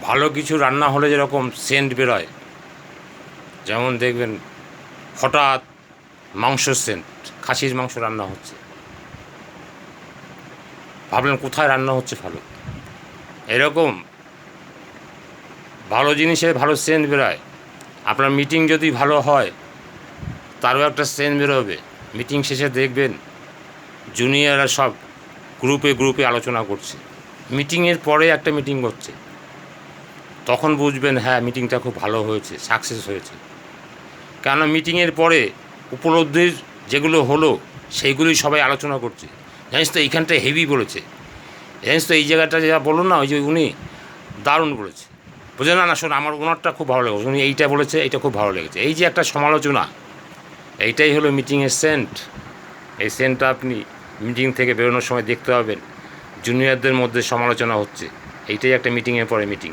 ভালো কিছু রান্না হলে যেরকম সেন্ট বেরোয়, যেমন দেখবেন হঠাৎ মাংস সেন্ট, খাসির মাংস রান্না হচ্ছে, ভাবলেন কোথায় রান্না হচ্ছে ভালো, এরকম ভালো জিনিসের ভালো সেন্ট বেরোয়। আপনার মিটিং যদি ভালো হয় তারও একটা সেন্ট বেরোবে। মিটিং শেষে দেখবেন জুনিয়ররা সব গ্রুপে গ্রুপে আলোচনা করছে, মিটিংয়ের পরে একটা মিটিং করছে, তখন বুঝবেন হ্যাঁ মিটিংটা খুব ভালো হয়েছে, সাকসেস হয়েছে। কেননা মিটিংয়ের পরে উপলব্ধির যেগুলো হলো সেইগুলোই সবাই আলোচনা করছে। জানিস তো এইখানটা হেভি বলেছে, জানিস তো এই জায়গাটা যা বলুন না, ওই যে উনি দারুণ বলেছে, বুঝলেন না? না শোন, আমার ওনারটা খুব ভালো লেগেছে, উনি এইটা বলেছে, এইটা খুব ভালো লেগেছে। এই যে একটা সমালোচনা, এইটাই হলো মিটিংয়ের সেন্ট। এই সেন্টটা আপনি মিটিং থেকে বেরোনোর সময় দেখতে পাবেন, জুনিয়রদের মধ্যে সমালোচনা হচ্ছে, এইটাই একটা মিটিংয়ের পরে মিটিং।